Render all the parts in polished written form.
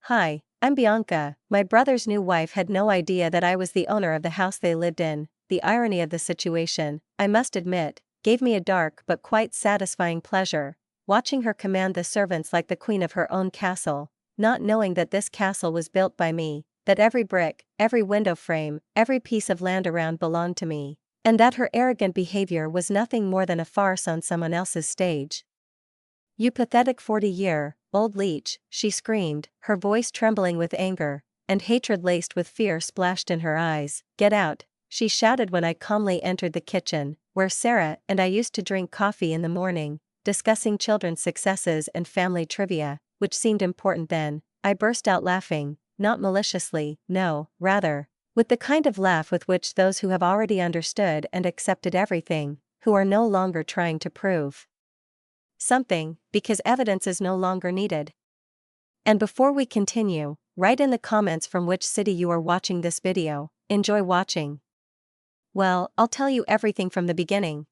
Hi, I'm Bianca. My brother's new wife had no idea that I was the owner of the house they lived in. The irony of the situation, I must admit, gave me a dark but quite satisfying pleasure, watching her command the servants like the queen of her own castle, not knowing that this castle was built by me, that every brick, every window frame, every piece of land around belonged to me, and that her arrogant behavior was nothing more than a farce on someone else's stage. "You pathetic 40-year-old leech," she screamed, her voice trembling with anger, and hatred laced with fear splashed in her eyes. "Get out," she shouted when I calmly entered the kitchen, where Sarah and I used to drink coffee in the morning, discussing children's successes and family trivia, which seemed important then. I burst out laughing, not maliciously, no, rather, with the kind of laugh with which those who have already understood and accepted everything, who are no longer trying to prove something, because evidence is no longer needed. And before we continue, write in the comments from which city you are watching this video. Enjoy watching. Well, I'll tell you everything from the beginning.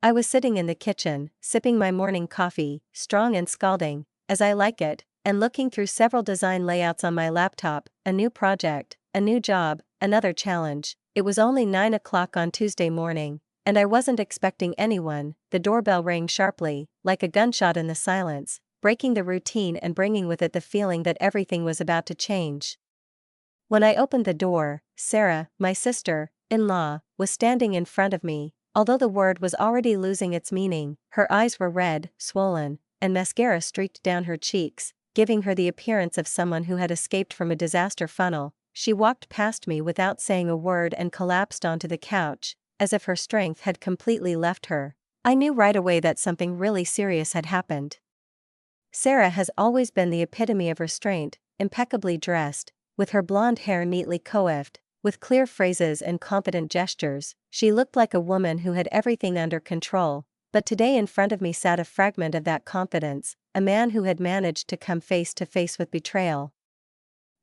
I was sitting in the kitchen, sipping my morning coffee, strong and scalding, as I like it, and looking through several design layouts on my laptop. A new project, a new job, another challenge. It was only 9 o'clock on Tuesday morning, and I wasn't expecting anyone. The doorbell rang sharply, like a gunshot in the silence, breaking the routine and bringing with it the feeling that everything was about to change. When I opened the door, Sarah, my sister-in-law, was standing in front of me. Although the word was already losing its meaning, her eyes were red, swollen, and mascara streaked down her cheeks, giving her the appearance of someone who had escaped from a disaster funnel. She walked past me without saying a word and collapsed onto the couch, as if her strength had completely left her. I knew right away that something really serious had happened. Sarah has always been the epitome of restraint, impeccably dressed, with her blonde hair neatly coiffed, with clear phrases and confident gestures. She looked like a woman who had everything under control, but today in front of me sat a fragment of that confidence, a man who had managed to come face to face with betrayal.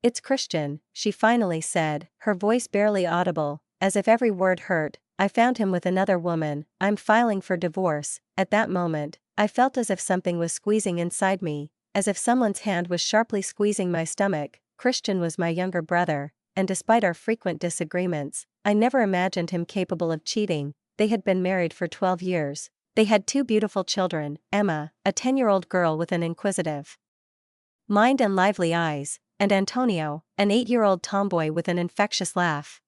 "It's Christian," she finally said, her voice barely audible, as if every word hurt. "I found him with another woman. I'm filing for divorce." At that moment, I felt as if something was squeezing inside me, as if someone's hand was sharply squeezing my stomach. Christian was my younger brother, and despite our frequent disagreements, I never imagined him capable of cheating. They had been married for 12 years. They had 2 beautiful children, Emma, a 10-year-old girl with an inquisitive mind and lively eyes, and Antonio, an 8-year-old tomboy with an infectious laugh.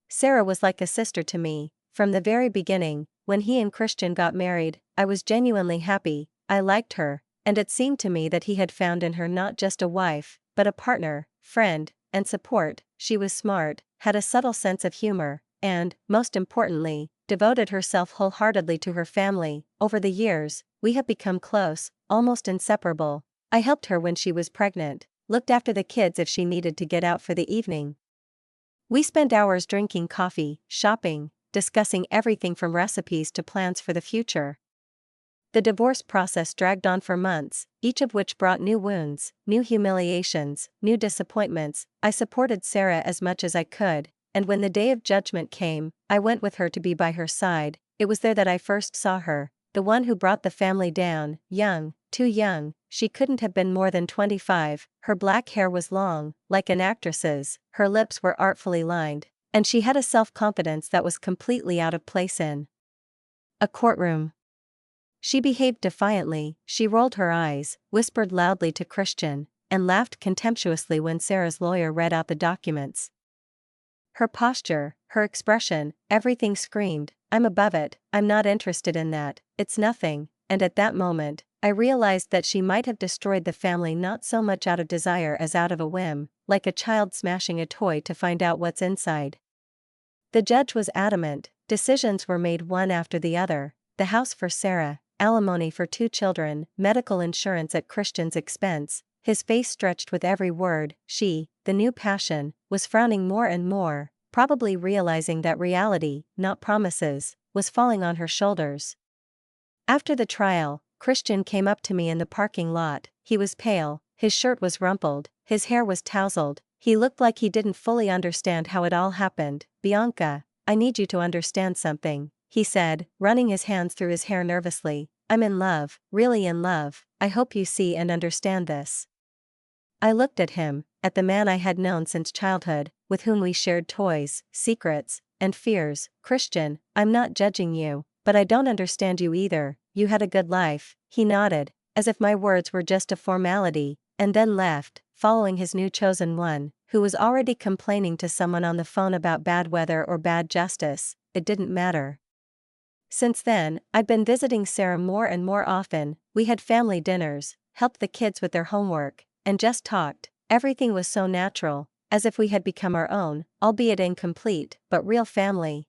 Sarah was like a sister to me. From the very beginning, when he and Christian got married, I was genuinely happy. I liked her, and it seemed to me that he had found in her not just a wife, but a partner, friend, and support. She was smart, had a subtle sense of humor, and, most importantly, devoted herself wholeheartedly to her family. Over the years, we have become close, almost inseparable. I helped her when she was pregnant, looked after the kids if she needed to get out for the evening. We spent hours drinking coffee, shopping, discussing everything from recipes to plans for the future. The divorce process dragged on for months, each of which brought new wounds, new humiliations, new disappointments. I supported Sarah as much as I could, and when the day of judgment came, I went with her to be by her side. It was there that I first saw her, the one who brought the family down. Young, too young, she couldn't have been more than 25. Her black hair was long, like an actress's, her lips were artfully lined, and she had a self-confidence that was completely out of place in a courtroom. She behaved defiantly. She rolled her eyes, whispered loudly to Christian, and laughed contemptuously when Sarah's lawyer read out the documents. Her posture, her expression, everything screamed, "I'm above it, I'm not interested in that, it's nothing." And at that moment, I realized that she might have destroyed the family not so much out of desire as out of a whim, like a child smashing a toy to find out what's inside. The judge was adamant. Decisions were made one after the other: the house for Sarah, alimony for 2 children, medical insurance at Christian's expense. His face stretched with every word. She, the new passion, was frowning more and more, probably realizing that reality, not promises, was falling on her shoulders. After the trial, Christian came up to me in the parking lot. He was pale, his shirt was rumpled, his hair was tousled. He looked like he didn't fully understand how it all happened. "Bianca, I need you to understand something," he said, running his hands through his hair nervously. "I'm in love, really in love. I hope you see and understand this. I looked at him, at the man I had known since childhood, with whom we shared toys, secrets, and fears. Christian, I'm not judging you, but I don't understand you either. You had a good life. He nodded, as if my words were just a formality, and then left, following his new chosen one, who was already complaining to someone on the phone about bad weather or bad justice. It didn't matter. Since then, I'd been visiting Sarah more and more often. We had family dinners, helped the kids with their homework, and just talked. Everything was so natural, as if we had become our own, albeit incomplete, but real family.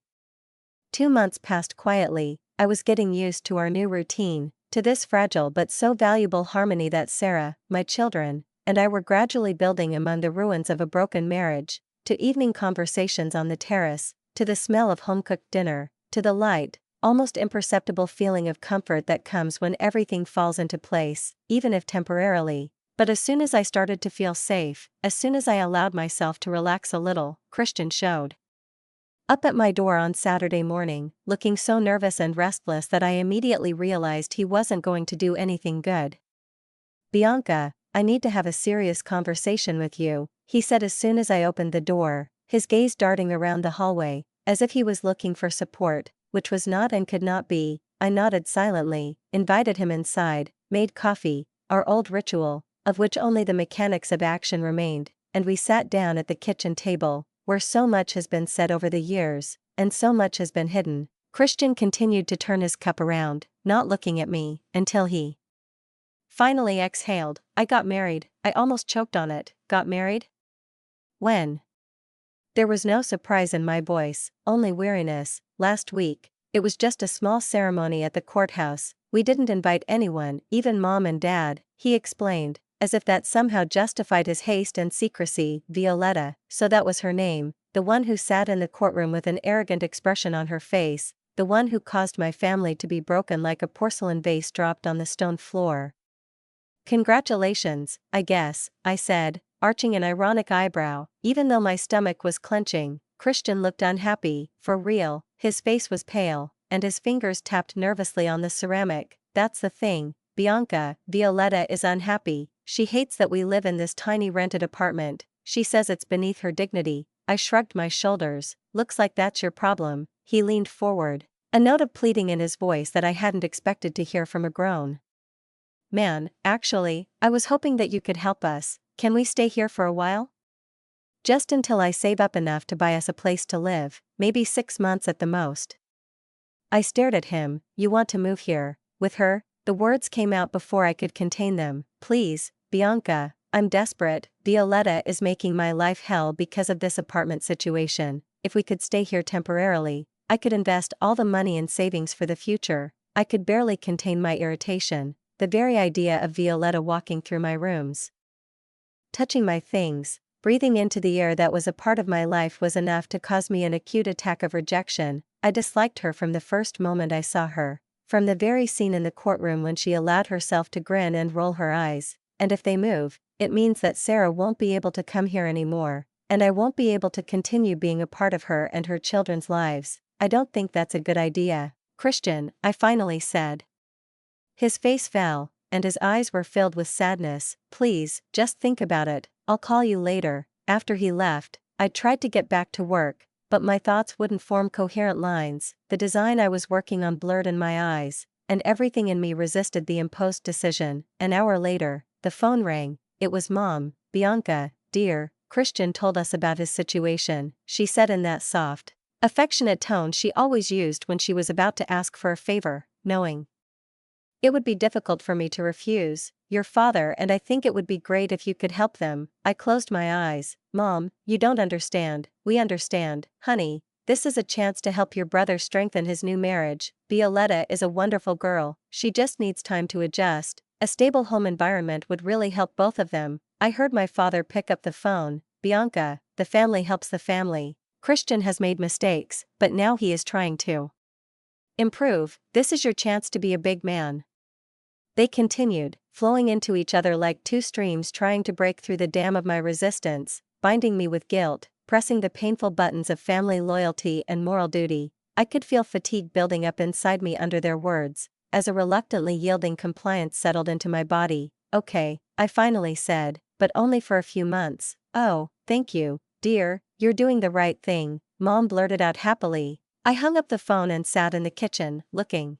2 months passed quietly. I was getting used to our new routine, to this fragile but so valuable harmony that Sarah, my children, and I were gradually building among the ruins of a broken marriage, to evening conversations on the terrace, to the smell of home-cooked dinner, to the light, almost imperceptible feeling of comfort that comes when everything falls into place, even if temporarily. But as soon as I started to feel safe, as soon as I allowed myself to relax a little, Christian showed up at my door on Saturday morning, looking so nervous and restless that I immediately realized he wasn't going to do anything good. "Bianca, I need to have a serious conversation with you," he said as soon as I opened the door, his gaze darting around the hallway, as if he was looking for support, which was not and could not be. I nodded silently, invited him inside, made coffee, our old ritual, of which only the mechanics of action remained, and we sat down at the kitchen table, where so much has been said over the years, and so much has been hidden. Christian continued to turn his cup around, not looking at me, until he finally exhaled. "I got married." I almost choked on it. "Got married? When?" There was no surprise in my voice, only weariness. "Last week. It was just a small ceremony at the courthouse. We didn't invite anyone, even Mom and Dad," he explained, as if that somehow justified his haste and secrecy. Violetta, so that was her name, the one who sat in the courtroom with an arrogant expression on her face, the one who caused my family to be broken like a porcelain vase dropped on the stone floor. "Congratulations, I guess," I said, arching an ironic eyebrow. Even though my stomach was clenching, Christian looked unhappy. For real, his face was pale, and his fingers tapped nervously on the ceramic. "That's the thing, Bianca. Violetta is unhappy. She hates that we live in this tiny rented apartment. She says it's beneath her dignity." I shrugged my shoulders. "Looks like that's your problem." He leaned forward, a note of pleading in his voice that I hadn't expected to hear from a grown man. "Actually, I was hoping that you could help us. Can we stay here for a while? Just until I save up enough to buy us a place to live, maybe 6 months at the most." I stared at him. "You want to move here, with her?" The words came out before I could contain them. "Please, Bianca, I'm desperate. Violetta is making my life hell because of this apartment situation. If we could stay here temporarily, I could invest all the money in savings for the future." I could barely contain my irritation. The very idea of Violetta walking through my rooms, touching my things, breathing into the air that was a part of my life was enough to cause me an acute attack of rejection. I disliked her from the first moment I saw her, from the very scene in the courtroom when she allowed herself to grin and roll her eyes. "And if they move, it means that Sarah won't be able to come here anymore, and I won't be able to continue being a part of her and her children's lives. I don't think that's a good idea." "Christian," I finally said. His face fell, and his eyes were filled with sadness. "Please, just think about it. I'll call you later." After he left, I tried to get back to work, but my thoughts wouldn't form coherent lines. The design I was working on blurred in my eyes, and everything in me resisted the imposed decision. An hour later, the phone rang. It was Mom. "Bianca, dear, Christian told us about his situation," she said in that soft, affectionate tone she always used when she was about to ask for a favor, knowing it would be difficult for me to refuse. "Your father and I think it would be great if you could help them." I closed my eyes. "Mom, you don't understand." "We understand, honey. This is a chance to help your brother strengthen his new marriage. Violetta is a wonderful girl. She just needs time to adjust. A stable home environment would really help both of them." I heard my father pick up the phone. "Bianca, the family helps the family. Christian has made mistakes, but now he is trying to improve. This is your chance to be a big man." They continued, flowing into each other like two streams trying to break through the dam of my resistance, binding me with guilt, pressing the painful buttons of family loyalty and moral duty. I could feel fatigue building up inside me under their words, as a reluctantly yielding compliance settled into my body. "Okay," I finally said, but only for a few months. Oh, thank you, dear, you're doing the right thing, Mom blurted out happily. I hung up the phone and sat in the kitchen, looking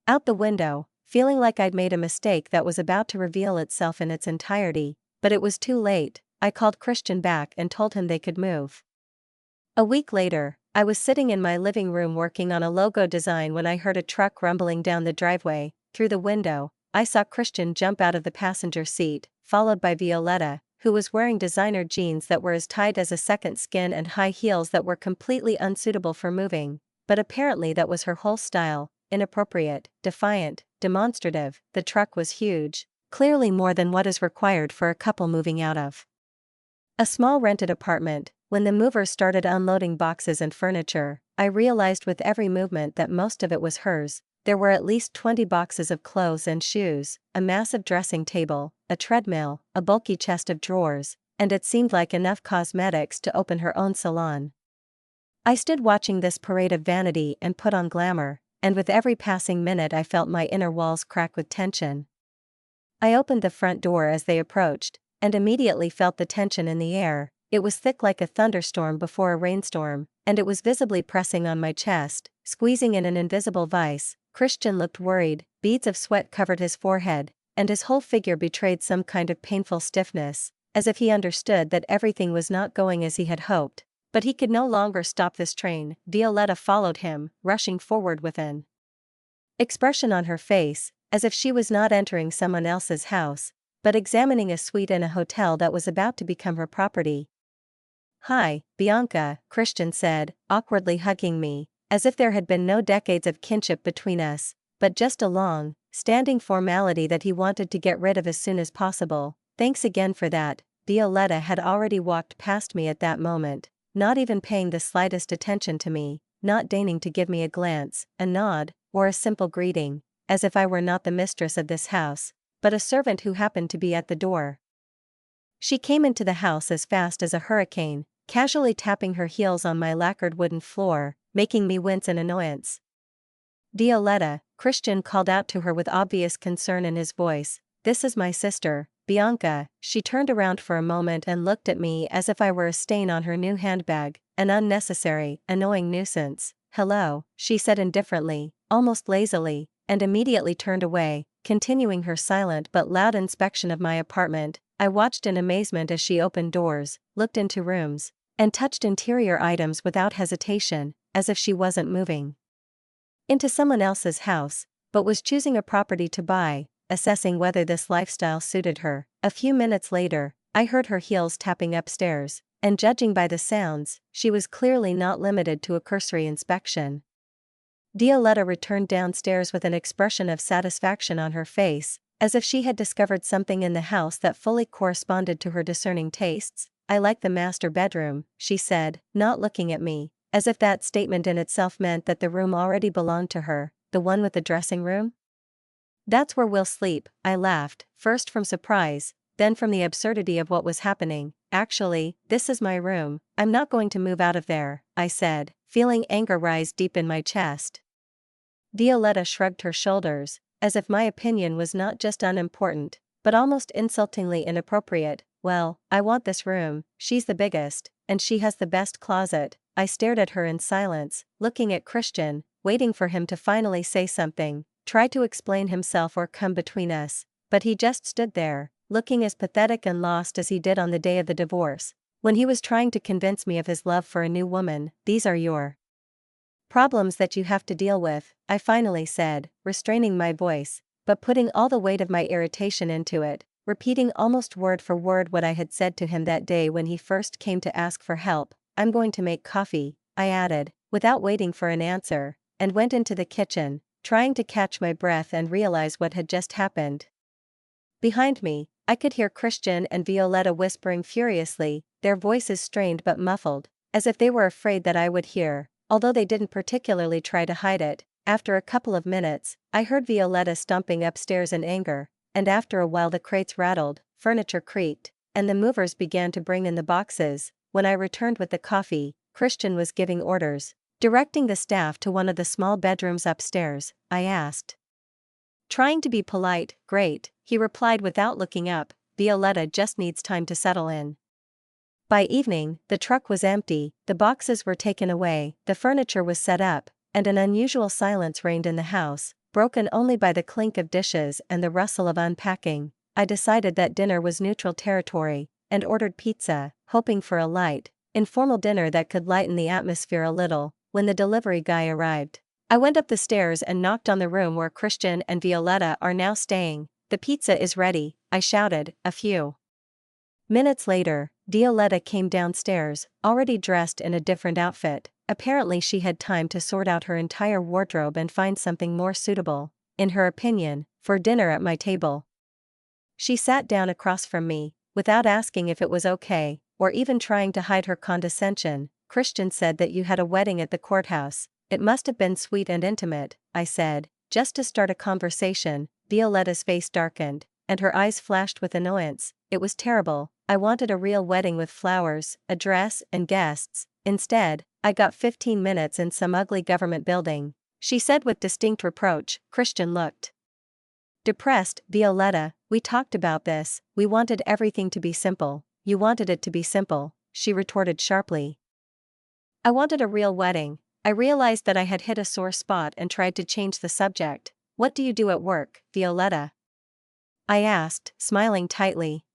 out the window, feeling like I'd made a mistake that was about to reveal itself in its entirety, but it was too late. I called Christian back and told him they could move. A week later, I was sitting in my living room working on a logo design when I heard a truck rumbling down the driveway. Through the window, I saw Christian jump out of the passenger seat, followed by Violetta, who was wearing designer jeans that were as tight as a second skin and high heels that were completely unsuitable for moving, but apparently that was her whole style: inappropriate, defiant, demonstrative. The truck was huge, clearly more than what is required for a couple moving out of a small rented apartment. When the movers started unloading boxes and furniture, I realized with every movement that most of it was hers. There were at least 20 boxes of clothes and shoes, a massive dressing table, a treadmill, a bulky chest of drawers, and it seemed like enough cosmetics to open her own salon. I stood watching this parade of vanity and put on glamour, and with every passing minute I felt my inner walls crack with tension. I opened the front door as they approached, and immediately felt the tension in the air. It was thick like a thunderstorm before a rainstorm, and it was visibly pressing on my chest, squeezing in an invisible vice. Christian looked worried, beads of sweat covered his forehead, and his whole figure betrayed some kind of painful stiffness, as if he understood that everything was not going as he had hoped. But he could no longer stop this train. Violetta followed him, rushing forward with an expression on her face, as if she was not entering someone else's house, but examining a suite in a hotel that was about to become her property. "Hi, Bianca," Christian said, awkwardly hugging me, as if there had been no decades of kinship between us, but just a long, standing formality that he wanted to get rid of as soon as possible. "Thanks again for that." Violetta had already walked past me at that moment, not even paying the slightest attention to me, not deigning to give me a glance, a nod, or a simple greeting, as if I were not the mistress of this house, but a servant who happened to be at the door. She came into the house as fast as a hurricane, casually tapping her heels on my lacquered wooden floor, making me wince in annoyance. "Violetta," Christian called out to her with obvious concern in his voice, "this is my sister, Bianca." She turned around for a moment and looked at me as if I were a stain on her new handbag, an unnecessary, annoying nuisance. "Hello," she said indifferently, almost lazily, and immediately turned away, continuing her silent but loud inspection of my apartment. I watched in amazement as she opened doors, looked into rooms, and touched interior items without hesitation, as if she wasn't moving into someone else's house, but was choosing a property to buy, assessing whether this lifestyle suited her. A few minutes later, I heard her heels tapping upstairs, and judging by the sounds, she was clearly not limited to a cursory inspection. Violetta returned downstairs with an expression of satisfaction on her face, as if she had discovered something in the house that fully corresponded to her discerning tastes. "I like the master bedroom," she said, not looking at me, as if that statement in itself meant that the room already belonged to her. "The one with the dressing room? That's where we'll sleep," I laughed, first from surprise, then from the absurdity of what was happening. "Actually, this is my room. I'm not going to move out of there," I said, feeling anger rise deep in my chest. Violetta shrugged her shoulders, as if my opinion was not just unimportant, but almost insultingly inappropriate. "Well, I want this room, she's the biggest, and she has the best closet." I stared at her in silence, looking at Christian, waiting for him to finally say something, try to explain himself or come between us, but he just stood there, looking as pathetic and lost as he did on the day of the divorce, when he was trying to convince me of his love for a new woman. "These are your problems that you have to deal with," I finally said, restraining my voice, but putting all the weight of my irritation into it, repeating almost word for word what I had said to him that day when he first came to ask for help. "I'm going to make coffee," I added, without waiting for an answer, and went into the kitchen, trying to catch my breath and realize what had just happened. Behind me, I could hear Christian and Violetta whispering furiously, their voices strained but muffled, as if they were afraid that I would hear, although they didn't particularly try to hide it. After a couple of minutes, I heard Violetta stomping upstairs in anger, and after a while the crates rattled, furniture creaked, and the movers began to bring in the boxes. When I returned with the coffee, Christian was giving orders, directing the staff to one of the small bedrooms upstairs. I asked, trying to be polite. "Great," he replied without looking up. Violetta just needs time to settle in. By evening, the truck was empty, the boxes were taken away, the furniture was set up, and an unusual silence reigned in the house, broken only by the clink of dishes and the rustle of unpacking. I decided that dinner was neutral territory, and ordered pizza, hoping for a light, informal dinner that could lighten the atmosphere a little. When the delivery guy arrived, I went up the stairs and knocked on the room where Christian and Violetta are now staying. "The pizza is ready," I shouted. A few minutes later, Violetta came downstairs, already dressed in a different outfit. Apparently she had time to sort out her entire wardrobe and find something more suitable, in her opinion, for dinner at my table. She sat down across from me, without asking if it was okay, or even trying to hide her condescension. "Christian said that you had a wedding at the courthouse. It must have been sweet and intimate," I said, just to start a conversation. Violetta's face darkened, and her eyes flashed with annoyance. "It was terrible. I wanted a real wedding with flowers, a dress, and guests. Instead, I got 15 minutes in some ugly government building," she said with distinct reproach. Christian looked depressed. "Violetta, we talked about this, we wanted everything to be simple." "You wanted it to be simple," she retorted sharply. "I wanted a real wedding." I realized that I had hit a sore spot and tried to change the subject. "What do you do at work, Violetta?" I asked, smiling tightly.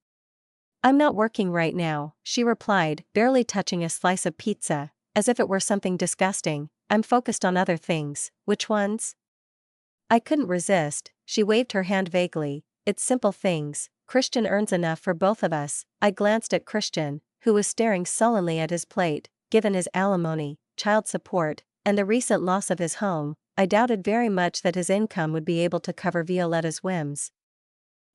"I'm not working right now," she replied, barely touching a slice of pizza, as if it were something disgusting. "I'm focused on other things." "Which ones?" I couldn't resist. She waved her hand vaguely. "It's simple things. Christian earns enough for both of us." I glanced at Christian, who was staring sullenly at his plate. Given his alimony, child support, and the recent loss of his home, I doubted very much that his income would be able to cover Violetta's whims.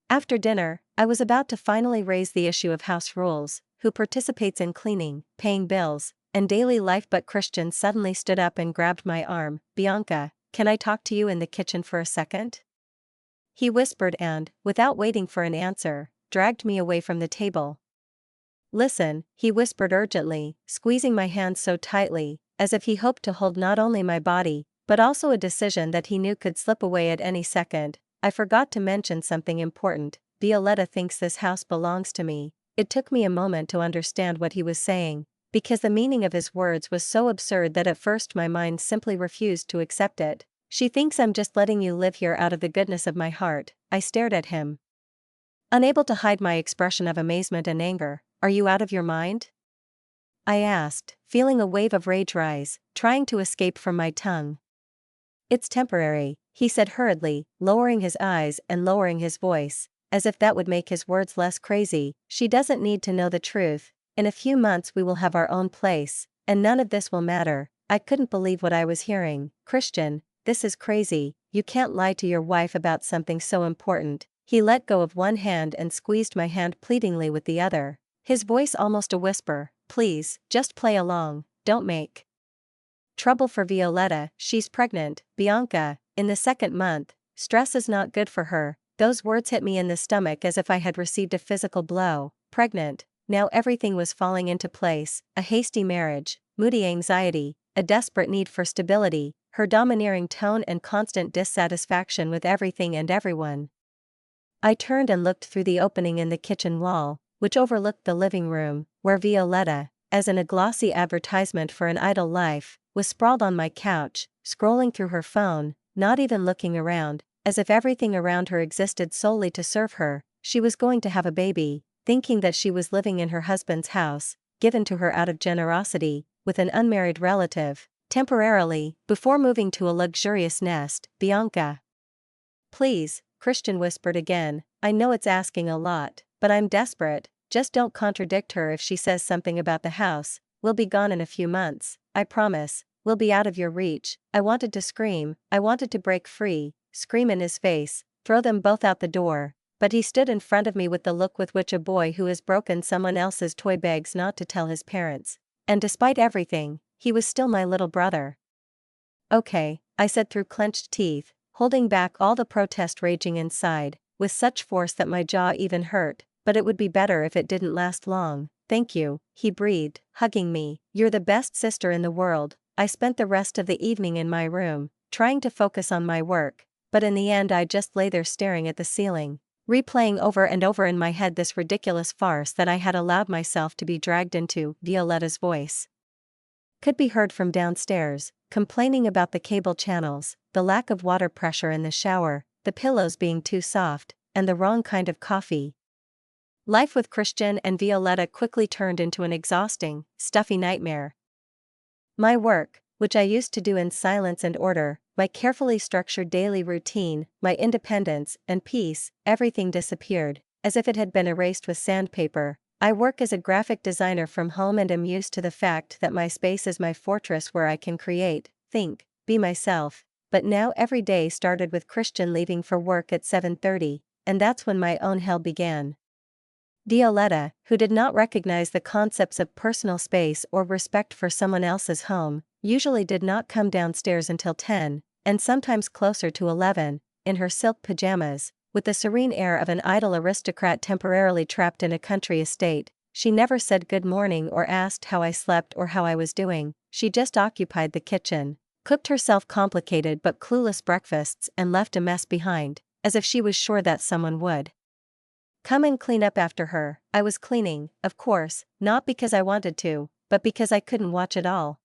After dinner, I was about to finally raise the issue of house rules, who participates in cleaning, paying bills, and daily life, but Christian suddenly stood up and grabbed my arm. "Bianca, can I talk to you in the kitchen for a second?" he whispered and, without waiting for an answer, dragged me away from the table. "Listen," he whispered urgently, squeezing my hand so tightly, as if he hoped to hold not only my body, but also a decision that he knew could slip away at any second. "I forgot to mention something important. Violetta thinks this house belongs to me." It took me a moment to understand what he was saying, because the meaning of his words was so absurd that at first my mind simply refused to accept it. "She thinks I'm just letting you live here out of the goodness of my heart." I stared at him, unable to hide my expression of amazement and anger. "Are you out of your mind?" I asked, feeling a wave of rage rise, trying to escape from my tongue. "It's temporary," he said hurriedly, lowering his eyes and lowering his voice, as if that would make his words less crazy. "She doesn't need to know the truth. In a few months we will have our own place, and none of this will matter." I couldn't believe what I was hearing. "Christian, this is crazy. You can't lie to your wife about something so important." He let go of one hand and squeezed my hand pleadingly with the other, his voice almost a whisper. "Please, just play along, don't make trouble for Violetta. She's pregnant, Bianca, in the 2nd month. Stress is not good for her." Those words hit me in the stomach as if I had received a physical blow. Pregnant. Now everything was falling into place. A hasty marriage, moody anxiety, a desperate need for stability, her domineering tone and constant dissatisfaction with everything and everyone. I turned and looked through the opening in the kitchen wall, which overlooked the living room, where Violetta, as in a glossy advertisement for an idle life, was sprawled on my couch, scrolling through her phone, not even looking around, as if everything around her existed solely to serve her. She was going to have a baby, thinking that she was living in her husband's house, given to her out of generosity, with an unmarried relative, temporarily, before moving to a luxurious nest. "Bianca, please," Christian whispered again. "I know it's asking a lot, but I'm desperate. Just don't contradict her if she says something about the house. We'll be gone in a few months, I promise. We'll be out of your reach." I wanted to scream, I wanted to break free, scream in his face, throw them both out the door, but he stood in front of me with the look with which a boy who has broken someone else's toy begs not to tell his parents. And despite everything, he was still my little brother. "Okay," I said through clenched teeth, holding back all the protest raging inside, with such force that my jaw even hurt. "But it would be better if it didn't last long." "Thank you," he breathed, hugging me. "You're the best sister in the world." I spent the rest of the evening in my room, trying to focus on my work, but in the end I just lay there staring at the ceiling. replaying over and over in my head this ridiculous farce that I had allowed myself to be dragged into. Violetta's voice could be heard from downstairs, complaining about the cable channels, the lack of water pressure in the shower, the pillows being too soft, and the wrong kind of coffee. Life with Christian and Violetta quickly turned into an exhausting, stuffy nightmare. My work, which I used to do in silence and order, my carefully structured daily routine, my independence and peace, everything disappeared, as if it had been erased with sandpaper. I work as a graphic designer from home and am used to the fact that my space is my fortress where I can create, think, be myself. But now every day started with Christian leaving for work at 7:30, and that's when my own hell began. Violetta, who did not recognize the concepts of personal space or respect for someone else's home, usually did not come downstairs until 10, and sometimes closer to 11, in her silk pajamas, with the serene air of an idle aristocrat temporarily trapped in a country estate. She never said good morning or asked how I slept or how I was doing. She just occupied the kitchen, cooked herself complicated but clueless breakfasts and left a mess behind, as if she was sure that someone would come and clean up after her. I was cleaning, of course, not because I wanted to, but because I couldn't watch it all.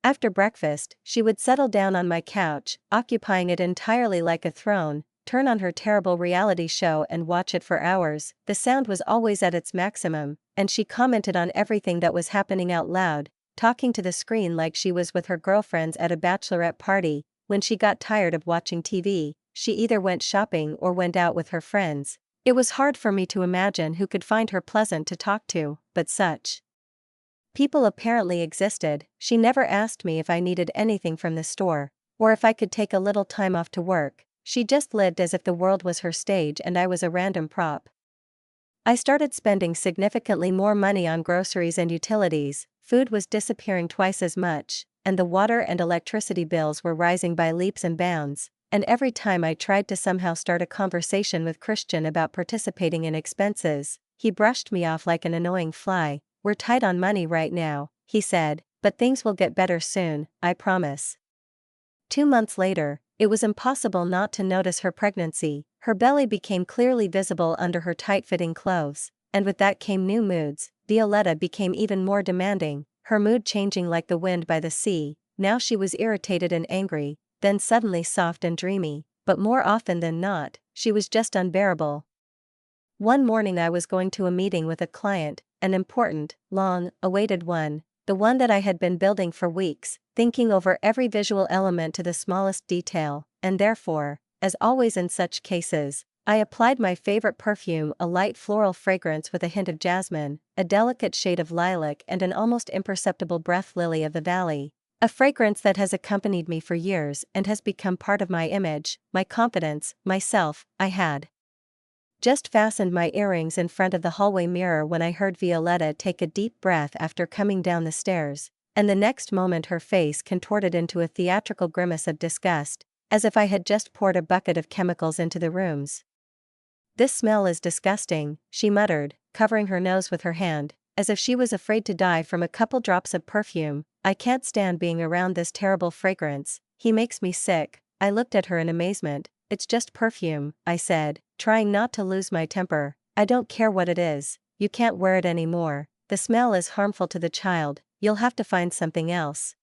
After breakfast, she would settle down on my couch, occupying it entirely like a throne, turn on her terrible reality show and watch it for hours. The sound was always at its maximum, and she commented on everything that was happening out loud, talking to the screen like she was with her girlfriends at a bachelorette party. When she got tired of watching TV, she either went shopping or went out with her friends. It was hard for me to imagine who could find her pleasant to talk to, but such people apparently existed. She never asked me if I needed anything from the store, or if I could take a little time off to work. She just lived as if the world was her stage and I was a random prop. I started spending significantly more money on groceries and utilities, food was disappearing twice as much, and the water and electricity bills were rising by leaps and bounds. And every time I tried to somehow start a conversation with Christian about participating in expenses, he brushed me off like an annoying fly. We're tight on money right now, he said, but things will get better soon, I promise. 2 months later, it was impossible not to notice her pregnancy. Her belly became clearly visible under her tight-fitting clothes, and with that came new moods. Violetta became even more demanding, her mood changing like the wind by the sea. Now she was irritated and angry, then suddenly soft and dreamy, but more often than not, she was just unbearable. One morning I was going to a meeting with a client, an important, long-awaited one, the one that I had been building for weeks, thinking over every visual element to the smallest detail, and therefore, as always in such cases, I applied my favorite perfume, a light floral fragrance with a hint of jasmine, a delicate shade of lilac and an almost imperceptible breath lily of the valley. A fragrance that has accompanied me for years and has become part of my image, my confidence, myself. I had just fastened my earrings in front of the hallway mirror when I heard Violetta take a deep breath after coming down the stairs, and the next moment her face contorted into a theatrical grimace of disgust, as if I had just poured a bucket of chemicals into the rooms. "This smell is disgusting," she muttered, covering her nose with her hand, as if she was afraid to die from a couple drops of perfume. "I can't stand being around this terrible fragrance, he makes me sick." I looked at her in amazement. "It's just perfume," I said, trying not to lose my temper. "I don't care what it is, you can't wear it anymore. The smell is harmful to the child, you'll have to find something else."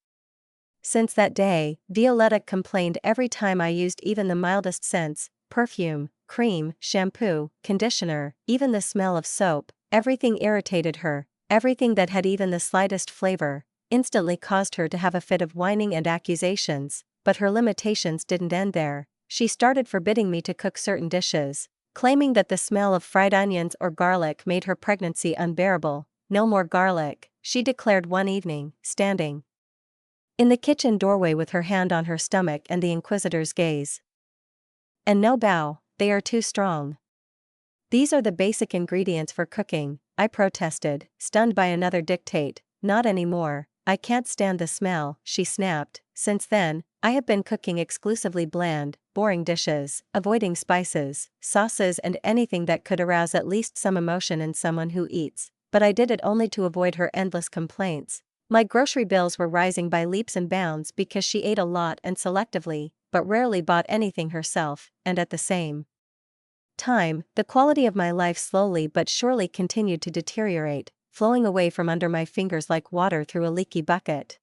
Since that day, Violetta complained every time I used even the mildest scents, perfume, cream, shampoo, conditioner, even the smell of soap. Everything irritated her, everything that had even the slightest flavor, instantly caused her to have a fit of whining and accusations. But her limitations didn't end there. She started forbidding me to cook certain dishes, claiming that the smell of fried onions or garlic made her pregnancy unbearable. "No more garlic," she declared one evening, standing in the kitchen doorway with her hand on her stomach and the inquisitor's gaze. "And no bao, they are too strong." "These are the basic ingredients for cooking," I protested, stunned by another dictate. "Not anymore, I can't stand the smell," she snapped. Since then, I have been cooking exclusively bland, boring dishes, avoiding spices, sauces and anything that could arouse at least some emotion in someone who eats, but I did it only to avoid her endless complaints. My grocery bills were rising by leaps and bounds because she ate a lot and selectively, but rarely bought anything herself, and at the same time, the quality of my life slowly but surely continued to deteriorate, flowing away from under my fingers like water through a leaky bucket.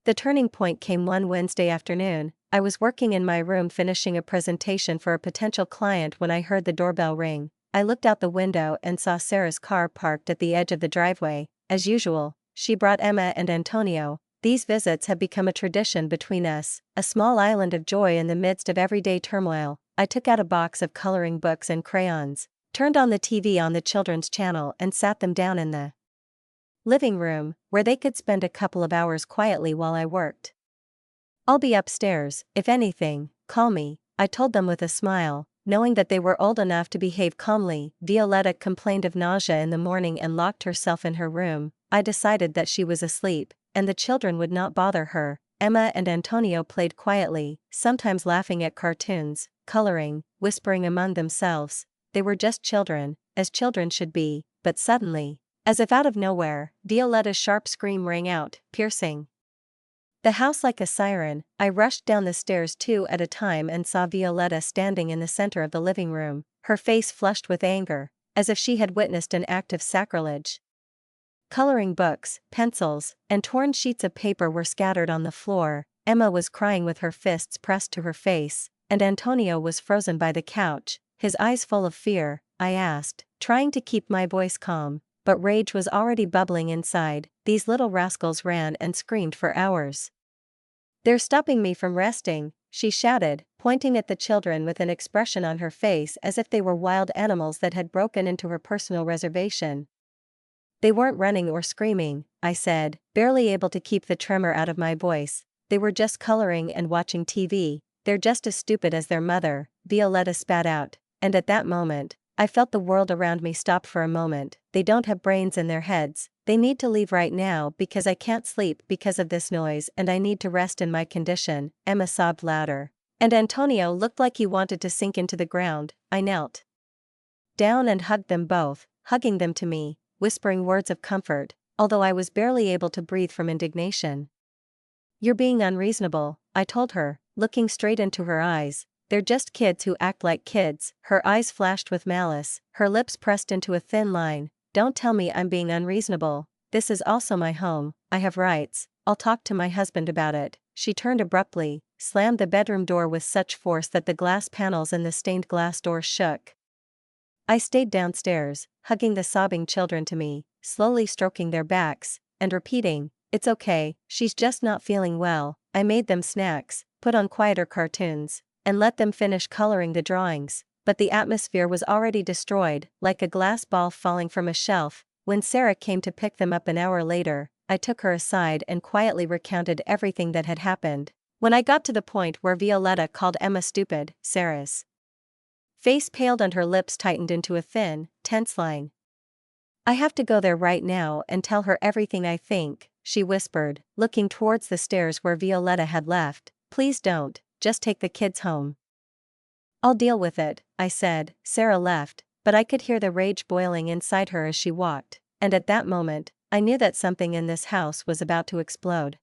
The turning point came one Wednesday afternoon. I was working in my room finishing a presentation for a potential client when I heard the doorbell ring. I looked out the window and saw Sarah's car parked at the edge of the driveway. As usual, she brought Emma and Antonio. These visits have become a tradition between us, a small island of joy in the midst of everyday turmoil. I took out a box of coloring books and crayons, turned on the TV on the children's channel and sat them down in the living room, where they could spend a couple of hours quietly while I worked. "I'll be upstairs, if anything, call me," I told them with a smile, knowing that they were old enough to behave calmly. Violetta complained of nausea in the morning and locked herself in her room. I decided that she was asleep, and the children would not bother her. Emma and Antonio played quietly, sometimes laughing at cartoons, coloring, whispering among themselves. They were just children, as children should be, but suddenly, as if out of nowhere, Violetta's sharp scream rang out, piercing the house like a siren. I rushed down the stairs two at a time and saw Violetta standing in the center of the living room, her face flushed with anger, as if she had witnessed an act of sacrilege. Coloring books, pencils, and torn sheets of paper were scattered on the floor. Emma was crying with her fists pressed to her face, and Antonio was frozen by the couch, his eyes full of fear. I asked, trying to keep my voice calm, but rage was already bubbling inside. "These little rascals ran and screamed for hours. They're stopping me from resting," she shouted, pointing at the children with an expression on her face as if they were wild animals that had broken into her personal reservation. "They weren't running or screaming," I said, barely able to keep the tremor out of my voice. "They were just coloring and watching TV. They're just as stupid as their mother," Violetta spat out, and at that moment, I felt the world around me stop for a moment. "They don't have brains in their heads. They need to leave right now because I can't sleep because of this noise and I need to rest in my condition." Emma sobbed louder, and Antonio looked like he wanted to sink into the ground. I knelt down and hugged them both, hugging them to me, whispering words of comfort, although I was barely able to breathe from indignation. "You're being unreasonable," I told her, looking straight into her eyes. "They're just kids who act like kids." Her eyes flashed with malice, her lips pressed into a thin line. "Don't tell me I'm being unreasonable. This is also my home, I have rights. I'll talk to my husband about it." She turned abruptly, slammed the bedroom door with such force that the glass panels in the stained glass door shook. I stayed downstairs, hugging the sobbing children to me, slowly stroking their backs, and repeating, "It's okay, she's just not feeling well." I made them snacks, put on quieter cartoons, and let them finish coloring the drawings, but the atmosphere was already destroyed, like a glass ball falling from a shelf. When Sarah came to pick them up an hour later, I took her aside and quietly recounted everything that had happened. When I got to the point where Violetta called Emma stupid, Sarah's face paled and her lips tightened into a thin, tense line. "I have to go there right now and tell her everything I think," she whispered, looking towards the stairs where Violetta had left. "Please don't, just take the kids home." "I'll deal with it," I said. Sarah left, but I could hear the rage boiling inside her as she walked, and at that moment, I knew that something in this house was about to explode.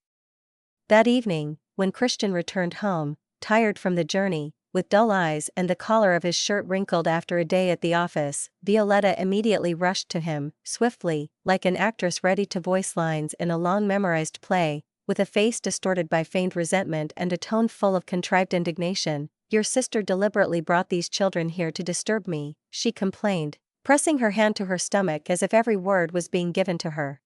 That evening, when Christian returned home, tired from the journey, with dull eyes and the collar of his shirt wrinkled after a day at the office, Violetta immediately rushed to him, swiftly, like an actress ready to voice lines in a long-memorized play, with a face distorted by feigned resentment and a tone full of contrived indignation. "Your sister deliberately brought these children here to disturb me," she complained, pressing her hand to her stomach as if every word was being given to her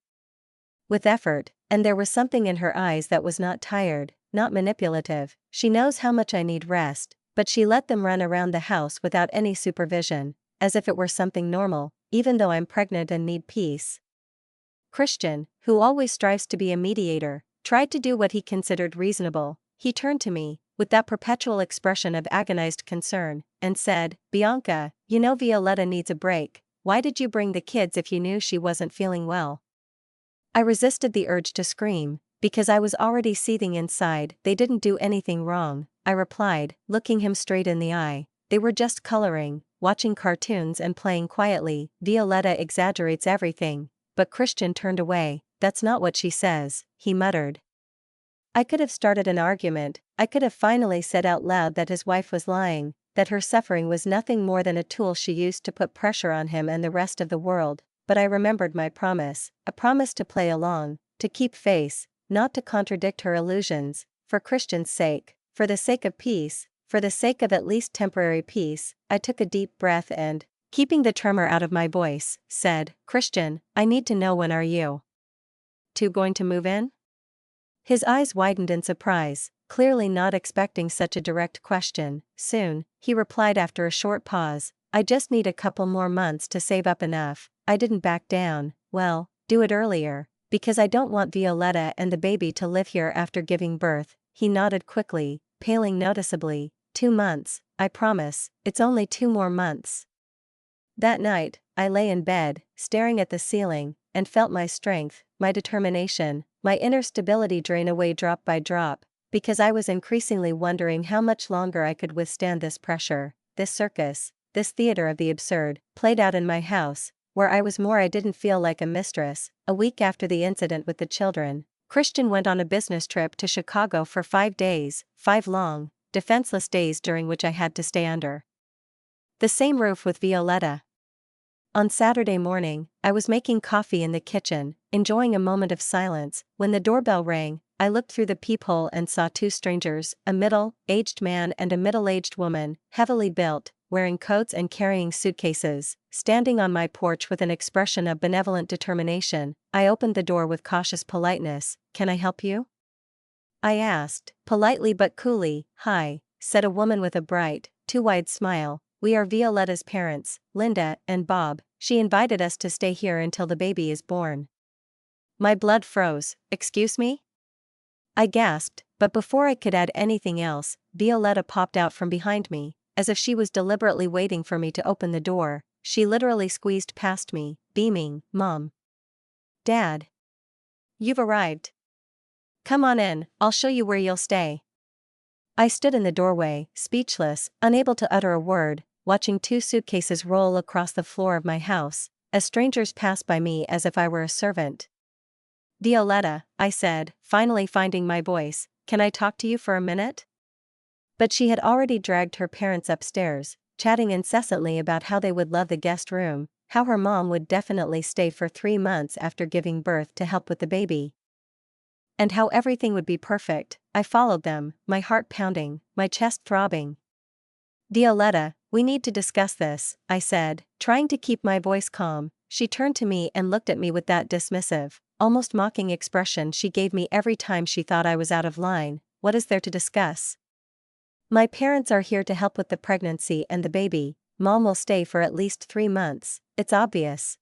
with effort, and there was something in her eyes that was not tired, not manipulative. "She knows how much I need rest, but she let them run around the house without any supervision, as if it were something normal, even though I'm pregnant and need peace." Christian, who always strives to be a mediator, tried to do what he considered reasonable. He turned to me, with that perpetual expression of agonized concern, and said, "Bianca, you know Violetta needs a break. Why did you bring the kids if you knew she wasn't feeling well?" I resisted the urge to scream, because I was already seething inside. "They didn't do anything wrong," I replied, looking him straight in the eye. "They were just coloring, watching cartoons and playing quietly." "Violetta exaggerates everything." But Christian turned away. "That's not what she says," he muttered. I could have started an argument. I could have finally said out loud that his wife was lying, that her suffering was nothing more than a tool she used to put pressure on him and the rest of the world, but I remembered my promise, a promise to play along, to keep face, not to contradict her illusions, for Christian's sake, for the sake of peace, for the sake of at least temporary peace. I took a deep breath and, keeping the tremor out of my voice, said, "Christian, I need to know, when are you two going to move in?" His eyes widened in surprise, clearly not expecting such a direct question. "Soon," he replied after a short pause. "I just need a couple more months to save up enough." I didn't back down. "Well, do it earlier, because I don't want Violetta and the baby to live here after giving birth." He nodded quickly, paling noticeably. 2 months, I promise, it's only 2 more months." That night, I lay in bed, staring at the ceiling, and felt my strength, my determination, my inner stability drain away drop by drop, because I was increasingly wondering how much longer I could withstand this pressure, this circus, this theater of the absurd, played out in my house, where I didn't feel like a mistress. A week after the incident with the children, Christian went on a business trip to Chicago for 5 days, 5 long, defenseless days during which I had to stay under the same roof with Violetta. On Saturday morning, I was making coffee in the kitchen, enjoying a moment of silence, when the doorbell rang. I looked through the peephole and saw 2 strangers, a middle-aged man and a middle-aged woman, heavily built, wearing coats and carrying suitcases, standing on my porch with an expression of benevolent determination. I opened the door with cautious politeness. "Can I help you?" I asked, politely but coolly. "Hi," said a woman with a bright, too wide smile. "We are Violetta's parents, Linda and Bob. She invited us to stay here until the baby is born." My blood froze. "Excuse me?" I gasped, but before I could add anything else, Violetta popped out from behind me, as if she was deliberately waiting for me to open the door. She literally squeezed past me, beaming. "Mom. Dad. You've arrived. Come on in, I'll show you where you'll stay." I stood in the doorway, speechless, unable to utter a word, watching 2 suitcases roll across the floor of my house, as strangers passed by me as if I were a servant. "Violetta," I said, finally finding my voice, "can I talk to you for a minute?" But she had already dragged her parents upstairs, chatting incessantly about how they would love the guest room, how her mom would definitely stay for 3 months after giving birth to help with the baby, and how everything would be perfect. I followed them, my heart pounding, my chest throbbing. "Violetta, we need to discuss this," I said, trying to keep my voice calm. She turned to me and looked at me with that dismissive, almost mocking expression she gave me every time she thought I was out of line. "What is there to discuss? My parents are here to help with the pregnancy and the baby. Mom will stay for at least 3 months, it's obvious."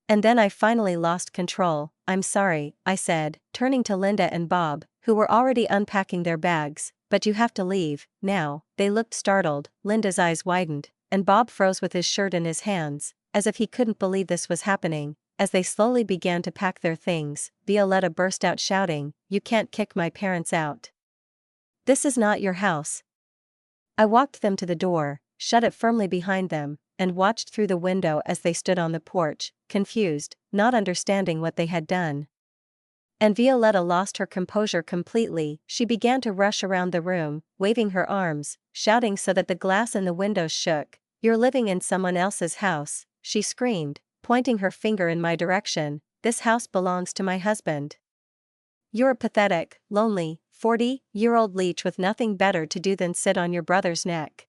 And then I finally lost control. "I'm sorry," I said, turning to Linda and Bob, who were already unpacking their bags, "but you have to leave now." They looked startled, Linda's eyes widened, and Bob froze with his shirt in his hands, as if he couldn't believe this was happening. As they slowly began to pack their things, Violetta burst out shouting, "You can't kick my parents out. This is not your house." I walked them to the door, shut it firmly behind them, and watched through the window as they stood on the porch, confused, not understanding what they had done. And Violetta lost her composure completely. She began to rush around the room, waving her arms, shouting so that the glass in the windows shook. "You're living in someone else's house," she screamed, pointing her finger in my direction. "This house belongs to my husband. You're a pathetic, lonely, 40-year-old leech with nothing better to do than sit on your brother's neck."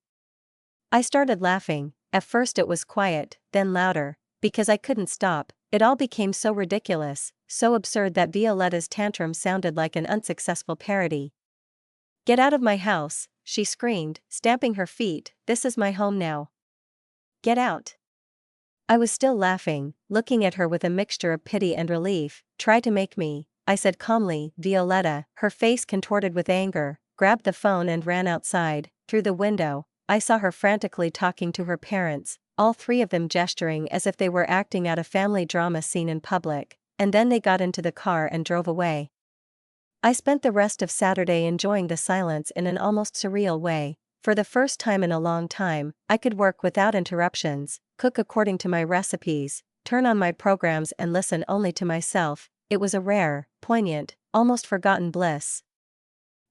I started laughing. At first it was quiet, then louder, because I couldn't stop. It all became so ridiculous, so absurd that Violetta's tantrum sounded like an unsuccessful parody. "Get out of my house," she screamed, stamping her feet. "This is my home now. Get out." I was still laughing, looking at her with a mixture of pity and relief. "Try to make me," I said calmly. Violetta, her face contorted with anger, grabbed the phone and ran outside. Through the window, I saw her frantically talking to her parents, all 3 of them gesturing as if they were acting out a family drama scene in public, and then they got into the car and drove away. I spent the rest of Saturday enjoying the silence in an almost surreal way. For the first time in a long time, I could work without interruptions, cook according to my recipes, turn on my programs and listen only to myself. It was a rare, poignant, almost forgotten bliss.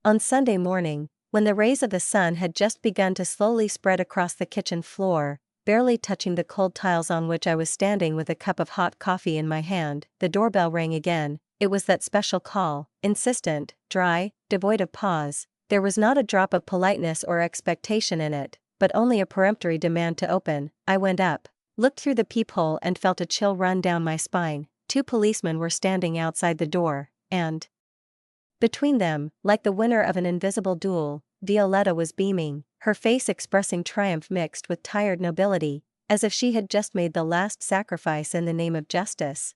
On Sunday morning, When the rays of the sun had just begun to slowly spread across the kitchen floor, barely touching the cold tiles on which I was standing with a cup of hot coffee in my hand, the doorbell rang again. It was that special call, insistent, dry, devoid of pause. There was not a drop of politeness or expectation in it, but only a peremptory demand to open. I went up, looked through the peephole and felt a chill run down my spine. 2 policemen were standing outside the door, and between them, like the winner of an invisible duel, Violetta was beaming, her face expressing triumph mixed with tired nobility, as if she had just made the last sacrifice in the name of justice.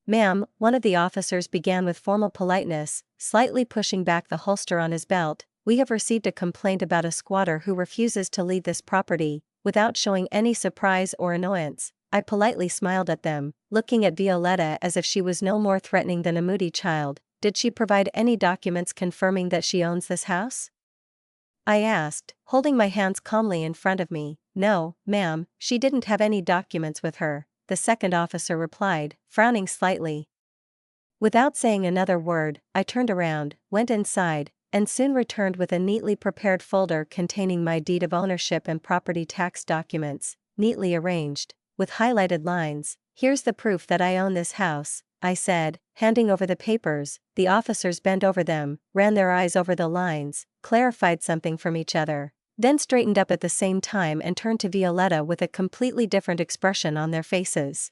"Ma'am," one of the officers began with formal politeness, slightly pushing back the holster on his belt, "we have received a complaint about a squatter who refuses to leave this property." Without showing any surprise or annoyance, I politely smiled at them, looking at Violetta as if she was no more threatening than a moody child. "Did she provide any documents confirming that she owns this house?" I asked, holding my hands calmly in front of me. "No, ma'am, she didn't have any documents with her," the second officer replied, frowning slightly. Without saying another word, I turned around, went inside, and soon returned with a neatly prepared folder containing my deed of ownership and property tax documents, neatly arranged, with highlighted lines. "Here's the proof that I own this house," I said, handing over the papers. The officers bent over them, ran their eyes over the lines, clarified something from each other, then straightened up at the same time and turned to Violetta with a completely different expression on their faces.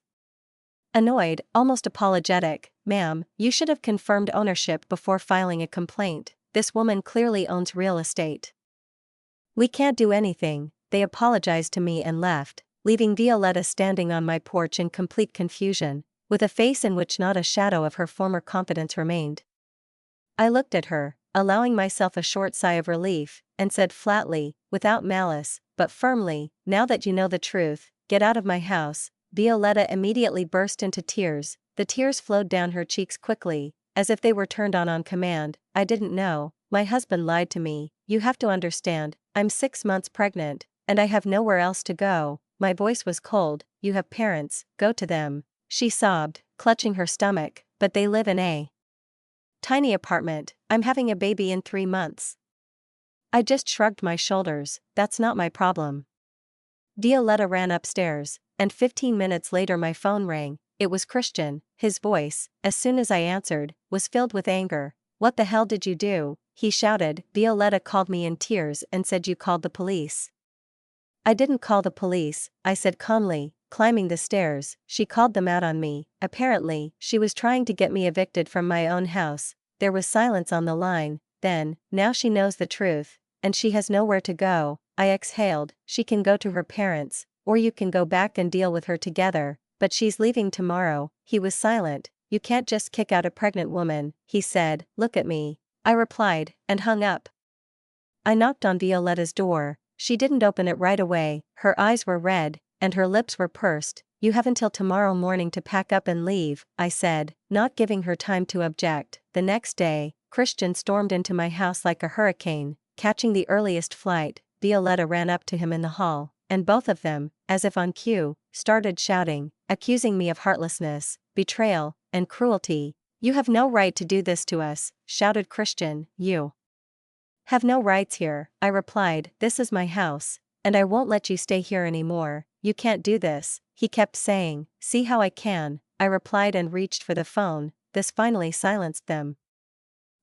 Annoyed, almost apologetic. "Ma'am, you should have confirmed ownership before filing a complaint. This woman clearly owns real estate." "We can't do anything." They apologized to me and left, leaving Violetta standing on my porch in complete confusion, with a face in which not a shadow of her former confidence remained. I looked at her, allowing myself a short sigh of relief, and said flatly, without malice, but firmly, "Now that you know the truth, get out of my house." Violetta immediately burst into tears. The tears flowed down her cheeks quickly, as if they were turned on command. "I didn't know. My husband lied to me. You have to understand, I'm 6 months pregnant, and I have nowhere else to go." My voice was cold. "You have parents, go to them," she sobbed, clutching her stomach, "but they live in a tiny apartment. I'm having a baby in 3 months." I just shrugged my shoulders. "That's not my problem." Violetta ran upstairs, and 15 minutes later my phone rang. It was Christian. His voice, as soon as I answered, was filled with anger. "What the hell did you do?" he shouted. "Violetta called me in tears and said you called the police." "I didn't call the police," I said calmly, climbing the stairs. "She called them out on me. Apparently, she was trying to get me evicted from my own house." There was silence on the line. Then, "Now she knows the truth, and she has nowhere to go." I exhaled. "She can go to her parents, or you can go back and deal with her together, but she's leaving tomorrow." He was silent. "You can't just kick out a pregnant woman," he said. "Look at me," I replied, and hung up. I knocked on Violetta's door. She didn't open it right away. Her eyes were red, and her lips were pursed. "You have until tomorrow morning to pack up and leave," I said, not giving her time to object. The next day, Christian stormed into my house like a hurricane. Catching the earliest flight, Violetta ran up to him in the hall, and both of them, as if on cue, started shouting, accusing me of heartlessness, betrayal, and cruelty. "You have no right to do this to us," shouted Christian. "You have no rights here," I replied. "This is my house, and I won't let you stay here anymore." "You can't do this," he kept saying. "See how I can," I replied and reached for the phone. This finally silenced them.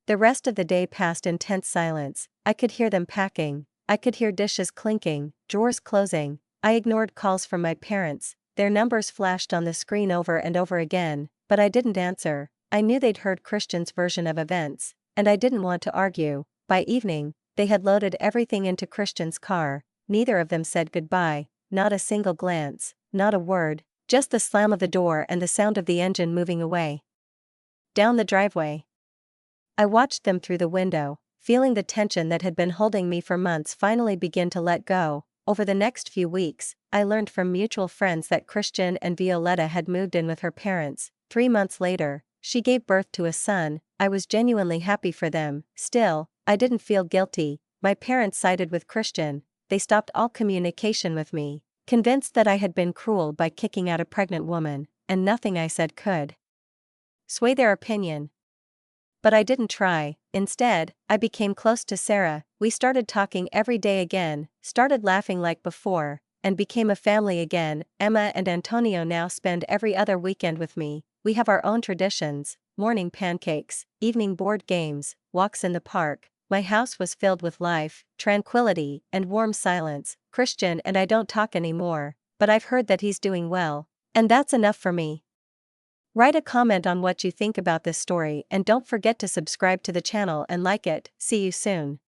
The rest of the day passed in tense silence. I could hear them packing. I could hear dishes clinking, drawers closing. I ignored calls from my parents. Their numbers flashed on the screen over and over again, but I didn't answer. I knew they'd heard Christian's version of events, and I didn't want to argue. By evening, they had loaded everything into Christian's car. Neither of them said goodbye, not a single glance, not a word, just the slam of the door and the sound of the engine moving away down the driveway. I watched them through the window, feeling the tension that had been holding me for months finally begin to let go. Over the next few weeks, I learned from mutual friends that Christian and Violetta had moved in with her parents. 3 months later, she gave birth to a son. I was genuinely happy for them. Still, I didn't feel guilty. My parents sided with Christian. They stopped all communication with me, convinced that I had been cruel by kicking out a pregnant woman, and nothing I said could sway their opinion. But I didn't try. Instead, I became close to Sarah. We started talking every day again, started laughing like before, and became a family again. Emma and Antonio now spend every other weekend with me. We have our own traditions: morning pancakes, evening board games, walks in the park. My house was filled with life, tranquility, and warm silence. Christian and I don't talk anymore, but I've heard that he's doing well. And that's enough for me. Write a comment on what you think about this story and don't forget to subscribe to the channel and like it. See you soon.